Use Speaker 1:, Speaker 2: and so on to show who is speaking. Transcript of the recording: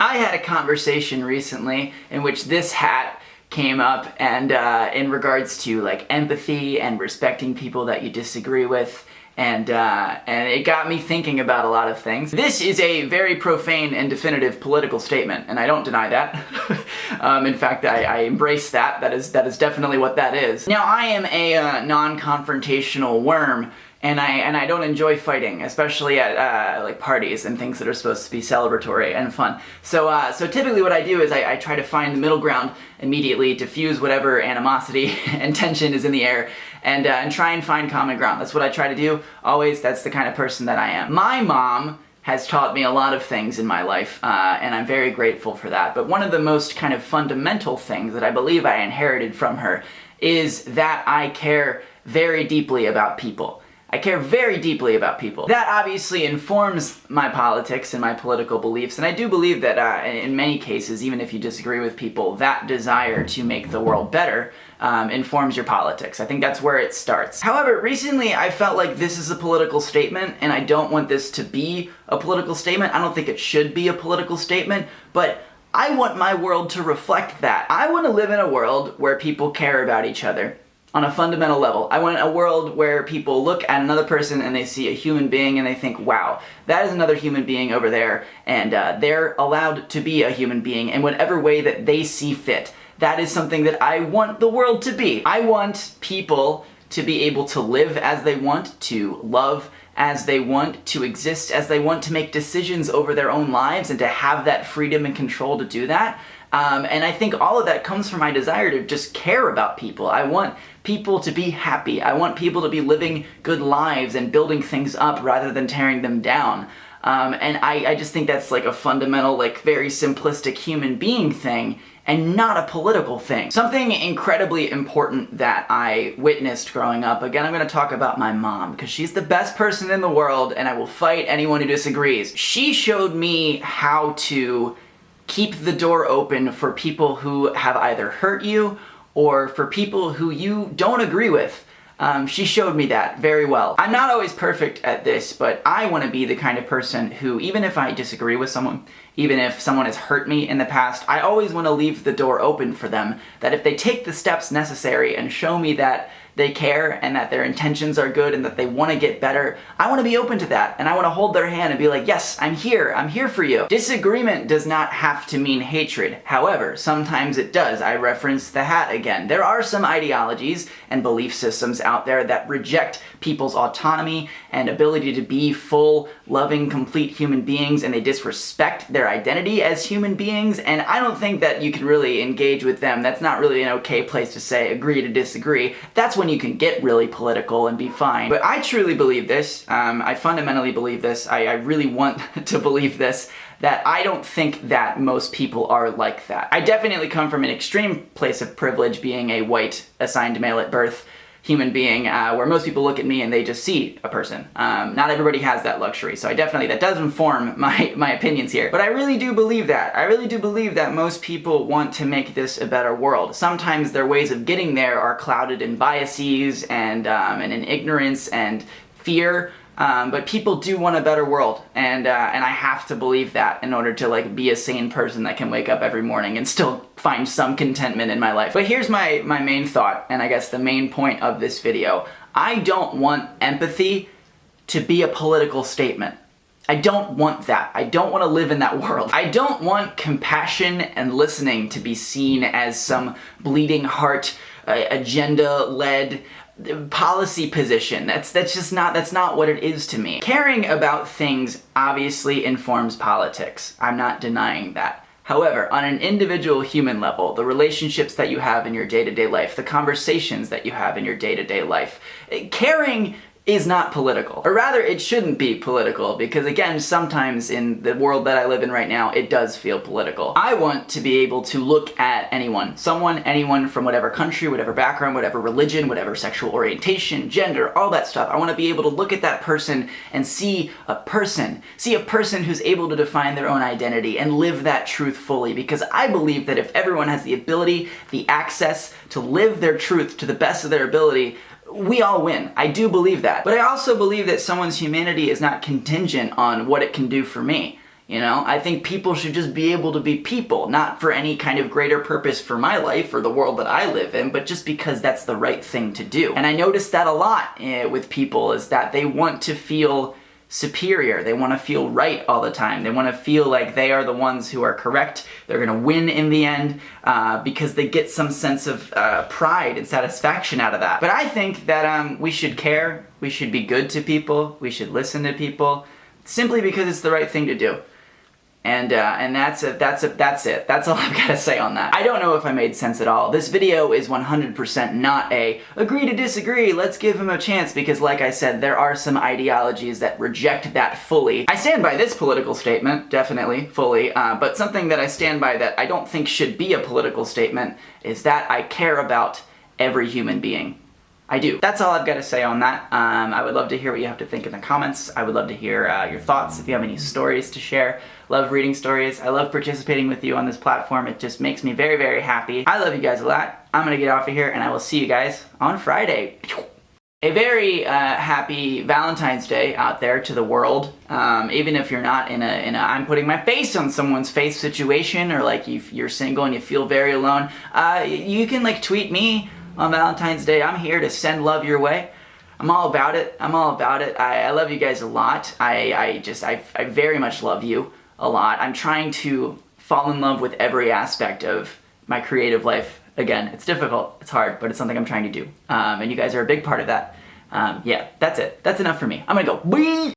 Speaker 1: I had a conversation recently in which this hat came up, and in regards to like empathy and respecting people that you disagree with, and it got me thinking about a lot of things. This is a very profane and definitive political statement, and I don't deny that. In fact, I embrace that. That is definitely what that is. Now, I am a non-confrontational worm, and I don't enjoy fighting, especially at like parties and things that are supposed to be celebratory and fun. So typically what I do is I try to find the middle ground immediately, diffuse whatever animosity and tension is in the air, and try and find common ground. That's what I try to do, always. That's the kind of person that I am. My mom has taught me a lot of things in my life, and I'm very grateful for that. But one of the most kind of fundamental things that I believe I inherited from her is that I care very deeply about people. I care very deeply about people. That obviously informs my politics and my political beliefs, and I do believe that in many cases, even if you disagree with people, that desire to make the world better informs your politics. I think that's where it starts. However, recently I felt like this is a political statement, and I don't want this to be a political statement. I don't think it should be a political statement, but I want my world to reflect that. I want to live in a world where people care about each other on a fundamental level. I want a world where people look at another person and they see a human being and they think, wow, that is another human being over there, and they're allowed to be a human being in whatever way that they see fit. That is something that I want the world to be. I want people to be able to live as they want, to love as they want, to exist as they want, to make decisions over their own lives, and to have that freedom and control to do that. And I think all of that comes from my desire to just care about people. I want people to be happy. I want people to be living good lives and building things up rather than tearing them down. And I just think that's like a fundamental, like very simplistic human being thing, and not a political thing. Something incredibly important that I witnessed growing up, again, I'm gonna talk about my mom, because she's the best person in the world, and I will fight anyone who disagrees. She showed me how to keep the door open for people who have either hurt you or for people who you don't agree with. She showed me that very well. I'm not always perfect at this, but I want to be the kind of person who, even if I disagree with someone, even if someone has hurt me in the past, I always want to leave the door open for them, that if they take the steps necessary and show me that they care and that their intentions are good and that they want to get better, I want to be open to that, and I want to hold their hand and be like, yes, I'm here for you. Disagreement does not have to mean hatred. However, sometimes it does. I reference the hat again. There are some ideologies and belief systems out there that reject people's autonomy and ability to be full, loving, complete human beings, and they disrespect their identity as human beings, and I don't think that you can really engage with them. That's not really an okay place to say agree to disagree. That's when you can get really political and be fine. But I truly believe this. I fundamentally believe this. I really want to believe this, that I don't think that most people are like that. I definitely come from an extreme place of privilege, being a white, assigned male at birth human being, where most people look at me and they just see a person. Not everybody has that luxury, so that does inform my opinions here. But I really do believe that. I really do believe that most people want to make this a better world. Sometimes their ways of getting there are clouded in biases and in ignorance and fear. But people do want a better world, and I have to believe that in order to like be a sane person that can wake up every morning and still find some contentment in my life. But here's my main thought, and I guess the main point of this video. I don't want empathy to be a political statement. I don't want that. I don't want to live in that world. I don't want compassion and listening to be seen as some bleeding heart, agenda-led policy position. That's not what it is to me. Caring about things obviously informs politics. I'm not denying that. However, on an individual human level, the relationships that you have in your day-to-day life, the conversations that you have in your day-to-day life, caring is not political. Or rather, it shouldn't be political, because again, sometimes in the world that I live in right now, it does feel political. I want to be able to look at anyone from whatever country, whatever background, whatever religion, whatever sexual orientation, gender, all that stuff. I want to be able to look at that person and see a person who's able to define their own identity and live that truth fully, because I believe that if everyone has the ability, the access to live their truth to the best of their ability, we all win. I do believe that. But I also believe that someone's humanity is not contingent on what it can do for me. You know, I think people should just be able to be people, not for any kind of greater purpose for my life or the world that I live in, but just because that's the right thing to do. And I noticed that a lot with people, is that they want to feel superior. They want to feel right all the time. They want to feel like they are the ones who are correct. They're going to win in the end because they get some sense of pride and satisfaction out of that. But I think that we should care. We should be good to people. We should listen to people simply because it's the right thing to do. And that's it. That's all I've got to say on that. I don't know if I made sense at all. This video is 100% not a agree to disagree, let's give him a chance, because like I said, there are some ideologies that reject that fully. I stand by this political statement, definitely, fully, but something that I stand by that I don't think should be a political statement is that I care about every human being. I do. That's all I've got to say on that. I would love to hear what you have to think in the comments. I would love to hear your thoughts if you have any stories to share. Love reading stories. I love participating with you on this platform. It just makes me very, very happy. I love you guys a lot. I'm gonna get off of here and I will see you guys on Friday. A very happy Valentine's Day out there to the world. Even if you're not in a I'm putting my face on someone's face situation, or like you're single and you feel very alone, you can like tweet me on Valentine's Day. I'm here to send love your way. I'm all about it. I'm all about it. I love you guys a lot. I very much love you a lot. I'm trying to fall in love with every aspect of my creative life. Again, it's difficult, it's hard, but it's something I'm trying to do. And you guys are a big part of that. Yeah, that's it. That's enough for me. I'm gonna go. Bye!